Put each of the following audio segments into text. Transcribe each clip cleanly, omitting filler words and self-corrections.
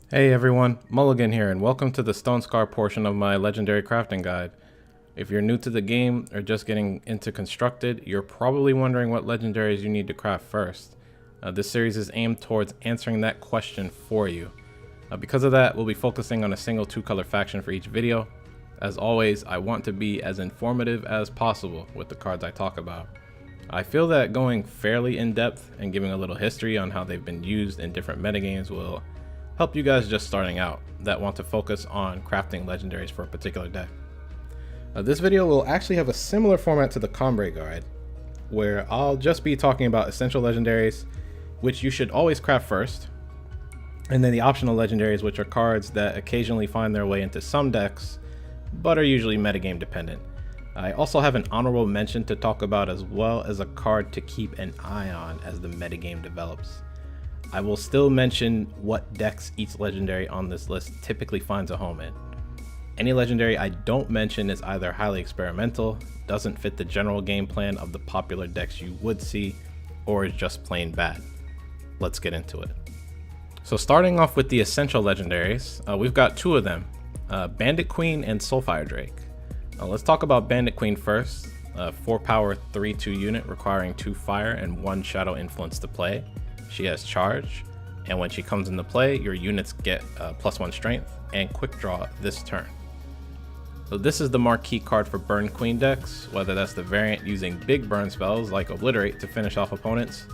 Hey everyone, Mulligan here, and welcome to the Stonescar portion of my legendary crafting guide. If you're new to the game or just getting into constructed, you're probably wondering what legendaries you need to craft first. This series is aimed towards answering that question for you. Because of that, we'll be focusing on a single two-color faction for each video. As always, I want to be as informative as possible with the cards I talk about. I feel that going fairly in-depth and giving a little history on how they've been used in different metagames will help you guys just starting out that want to focus on crafting legendaries for a particular deck. This video will actually have a similar format to the Combrei guide, where I'll just be talking about essential legendaries, which you should always craft first, and then the optional legendaries, which are cards that occasionally find their way into some decks, but are usually metagame dependent. I also have an honorable mention to talk about, as well as a card to keep an eye on as the metagame develops. I will still mention what decks each legendary on this list typically finds a home in. Any legendary I don't mention is either highly experimental, doesn't fit the general game plan of the popular decks you would see, or is just plain bad. Let's get into it. So starting off with the essential legendaries, we've got two of them, Bandit Queen and Soulfire Drake. Let's talk about Bandit Queen first. 4 power 3/2 unit requiring 2 fire and 1 shadow influence to play. She has charge, and when she comes into play, your units get +1 strength and quick draw this turn. So this is the marquee card for Burn Queen decks, whether that's the variant using big burn spells like Obliterate to finish off opponents,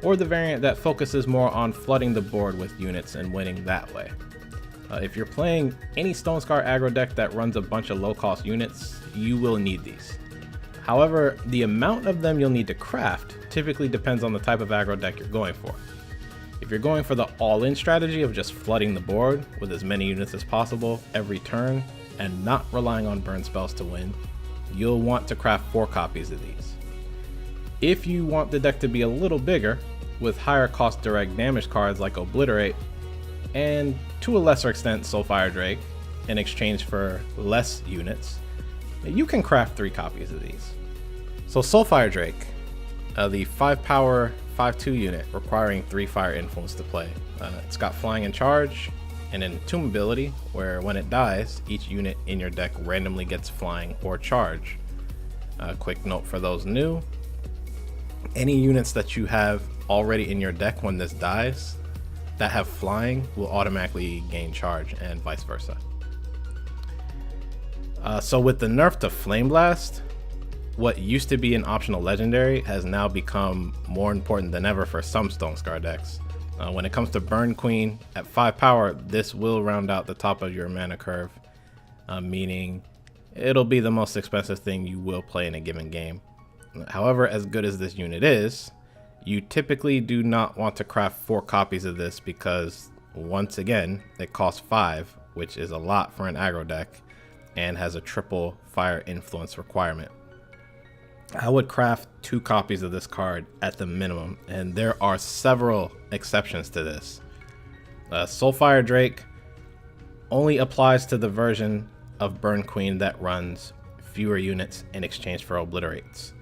or the variant that focuses more on flooding the board with units and winning that way. If you're playing any Stonescar aggro deck that runs a bunch of low-cost units, you will need these. However, the amount of them you'll need to craft typically depends on the type of aggro deck you're going for. If you're going for the all-in strategy of just flooding the board with as many units as possible every turn and not relying on burn spells to win, you'll want to craft 4 copies of these. If you want the deck to be a little bigger, with higher cost direct damage cards like Obliterate, and to a lesser extent Soulfire Drake, in exchange for less units, you can craft 3 copies of these. So Soulfire Drake, the 5 power 5/2 unit requiring 3 fire influence to play. It's got flying and charge, and an entomb ability where when it dies, each unit in your deck randomly gets flying or charge. Quick note for those new, any units that you have already in your deck when this dies that have flying will automatically gain charge, and vice versa. So with the nerf to Flame Blast, what used to be an optional legendary has now become more important than ever for some Stonescar decks. When it comes to Burn Queen, at 5 power, this will round out the top of your mana curve, meaning it'll be the most expensive thing you will play in a given game. However, as good as this unit is, you typically do not want to craft 4 copies of this because, once again, it costs 5, which is a lot for an aggro deck, and has a triple fire influence requirement. I would craft 2 copies of this card at the minimum, and there are several exceptions to this. Soulfire Drake only applies to the version of Burn Queen that runs fewer units in exchange for Obliterates.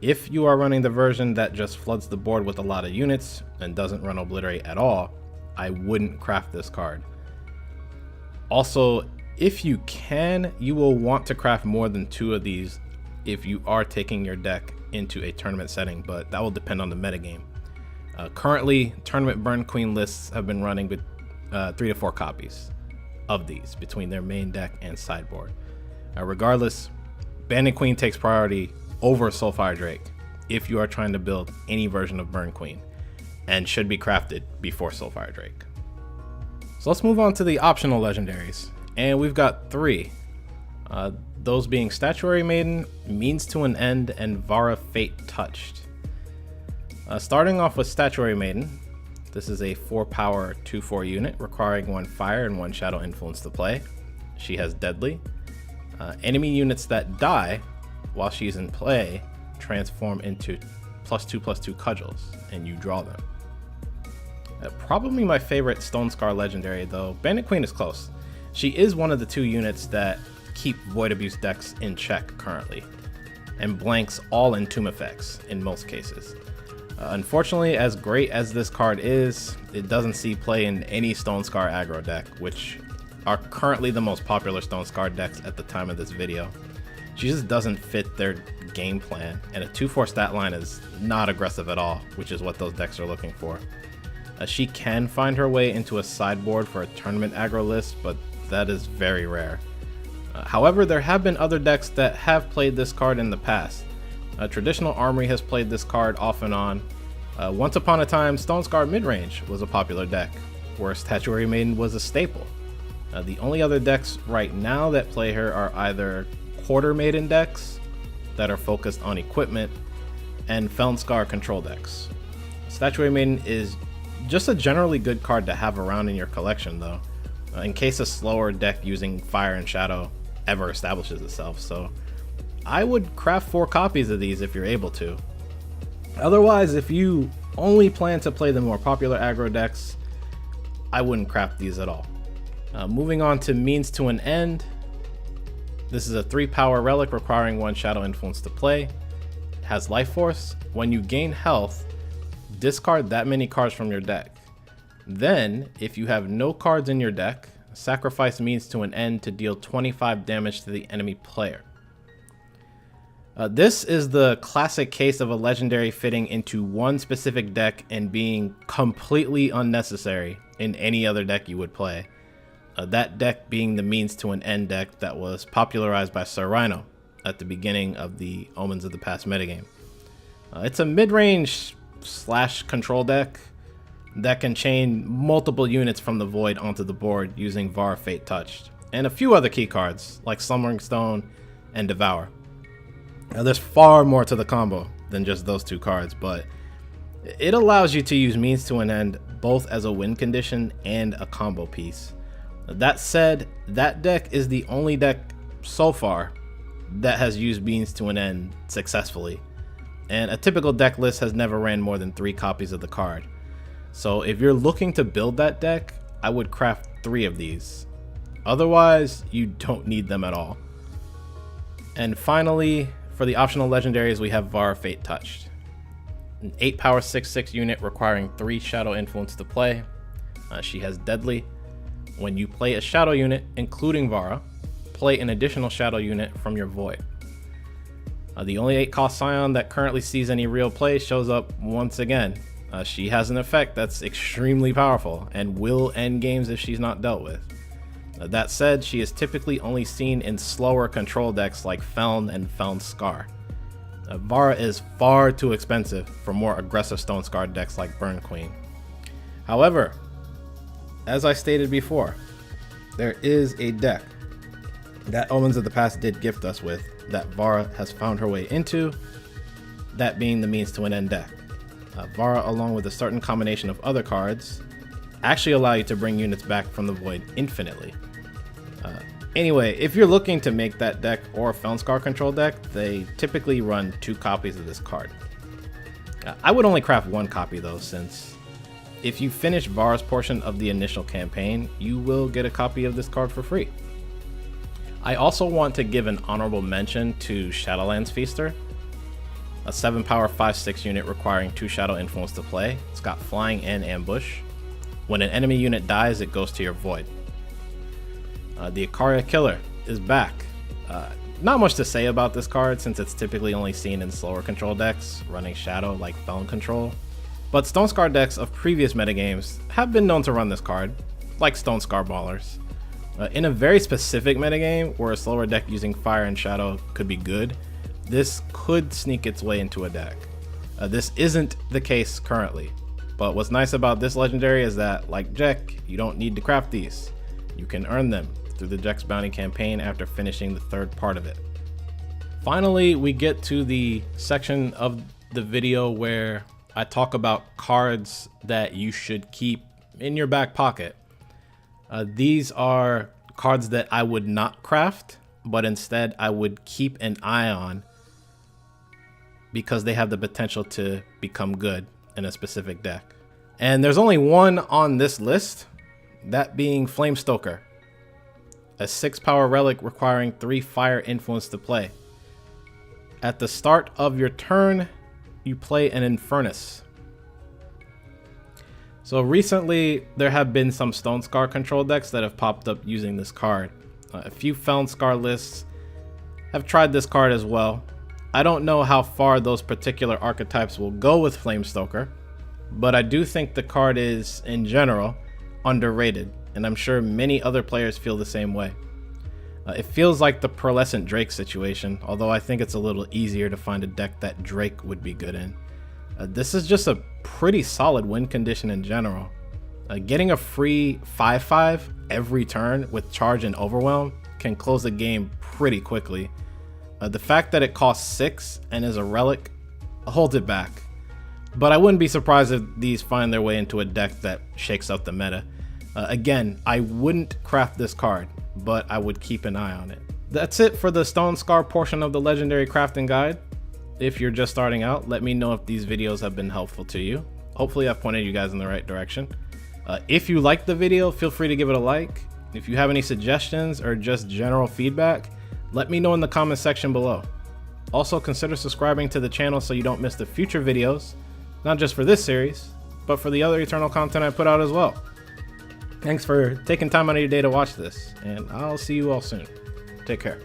If you are running the version that just floods the board with a lot of units and doesn't run Obliterate at all, I wouldn't craft this card. Also, if you can, you will want to craft more than 2 of these if you are taking your deck into a tournament setting, but that will depend on the metagame. Currently, tournament Burn Queen lists have been running with 3 to 4 copies of these between their main deck and sideboard. Regardless, Bandit Queen takes priority over Soulfire Drake if you are trying to build any version of Burn Queen, and should be crafted before Soulfire Drake. So let's move on to the optional legendaries, and we've got 3. Those being Statuary Maiden, Means to an End, and Vara Fate Touched. Starting off with Statuary Maiden, this is a 4 power 2/4 unit requiring 1 fire and 1 shadow influence to play. She has Deadly. Enemy units that die while she's in play transform into +2/+2 cudgels, and you draw them. Probably my favorite Stonescar legendary, though Bandit Queen is close. She is one of the 2 units that keep Void Abuse decks in check currently, and blanks all Entomb effects in most cases. Unfortunately, as great as this card is, it doesn't see play in any Stonescar aggro deck, which are currently the most popular Stonescar decks at the time of this video. She just doesn't fit their game plan, and a 2/4 stat line is not aggressive at all, which is what those decks are looking for. She can find her way into a sideboard for a tournament aggro list, but that is very rare. However, there have been other decks that have played this card in the past. Traditional Armory has played this card off and on. Once upon a time, Stonescar Midrange was a popular deck, where Statuary Maiden was a staple. The only other decks right now that play her are either Quarter Maiden decks that are focused on equipment, and Felnscar control decks. Statuary Maiden is just a generally good card to have around in your collection though, in case a slower deck using Fire and Shadow ever establishes itself, so I would craft 4 copies of these if you're able to. Otherwise, if you only plan to play the more popular aggro decks, I wouldn't craft these at all. Moving on to Means to an End. This is a 3-power relic requiring 1 Shadow Influence to play. It has Life Force. When you gain health, discard that many cards from your deck. Then, if you have no cards in your deck, sacrifice Means to an End to deal 25 damage to the enemy player. This is the classic case of a legendary fitting into one specific deck and being completely unnecessary in any other deck you would play. That deck being the Means to an End deck that was popularized by Sir Rhino at the beginning of the Omens of the Past metagame. It's a mid-range / control deck that can chain multiple units from the void onto the board using Vara Fate Touched, and a few other key cards like Slumbering Stone and Devour. Now, there's far more to the combo than just those 2 cards, but it allows you to use Means to an End both as a win condition and a combo piece. That said, that deck is the only deck so far that has used Means to an End successfully, and a typical deck list has never ran more than 3 copies of the card. So if you're looking to build that deck, I would craft 3 of these. Otherwise, you don't need them at all. And finally, for the optional legendaries, we have Vara Fate Touched. An 8-power 6/6 unit requiring 3 Shadow Influence to play. She has Deadly. When you play a Shadow unit, including Vara, play an additional Shadow unit from your Void. The only 8-cost Scion that currently sees any real play shows up once again. She has an effect that's extremely powerful and will end games if she's not dealt with. That said, she is typically only seen in slower control decks like Feln and Felnscar. Vara is far too expensive for more aggressive Stonescar decks like Burn Queen. However, as I stated before, there is a deck that Omens of the Past did gift us with that Vara has found her way into, that being the Means to an End deck. Vara, along with a certain combination of other cards, actually allow you to bring units back from the void infinitely. Anyway, if you're looking to make that deck or a Felnscar control deck, they typically run 2 copies of this card. I would only craft 1 copy though, since if you finish Vara's portion of the initial campaign, you will get a copy of this card for free. I also want to give an honorable mention to Shadowlands Feaster, a 7-power 5/6 unit requiring 2 Shadow Influence to play. It's got Flying and Ambush. When an enemy unit dies, it goes to your Void. The Ikaria Killer is back. Not much to say about this card since it's typically only seen in slower control decks running Shadow like Feln Control, but Stonescar decks of previous metagames have been known to run this card, like Stonescar Ballers. In a very specific metagame where a slower deck using Fire and Shadow could be good, this could sneak its way into a deck. This isn't the case currently, but what's nice about this legendary is that, like Jack, you don't need to craft these. You can earn them through the Jack's Bounty campaign after finishing the 3rd part of it. Finally, we get to the section of the video where I talk about cards that you should keep in your back pocket. These are cards that I would not craft, but instead I would keep an eye on because they have the potential to become good in a specific deck. And there's only one on this list, that being Flamestoker, a 6-power relic requiring 3 Fire Influence to play. At the start of your turn, you play an Infernus So recently, there have been some Stonescar control decks that have popped up using this card. A few Felnscar lists have tried this card as well. I don't know how far those particular archetypes will go with Flamestoker, but I do think the card is, in general, underrated, and I'm sure many other players feel the same way. It feels like the Pearlescent Drake situation, although I think it's a little easier to find a deck that Drake would be good in. This is just a pretty solid win condition in general. Getting a free 5/5 every turn with Charge and Overwhelm can close the game pretty quickly. The fact that it costs 6 and is a relic holds it back. But I wouldn't be surprised if these find their way into a deck that shakes up the meta. Again, I wouldn't craft this card, but I would keep an eye on it. That's it for the Stonescar portion of the Legendary Crafting Guide. If you're just starting out, let me know if these videos have been helpful to you. Hopefully I've pointed you guys in the right direction. If you liked the video, feel free to give it a like. If you have any suggestions or just general feedback, let me know in the comment section below. Also, consider subscribing to the channel so you don't miss the future videos, not just for this series, but for the other Eternal content I put out as well. Thanks for taking time out of your day to watch this, and I'll see you all soon. Take care.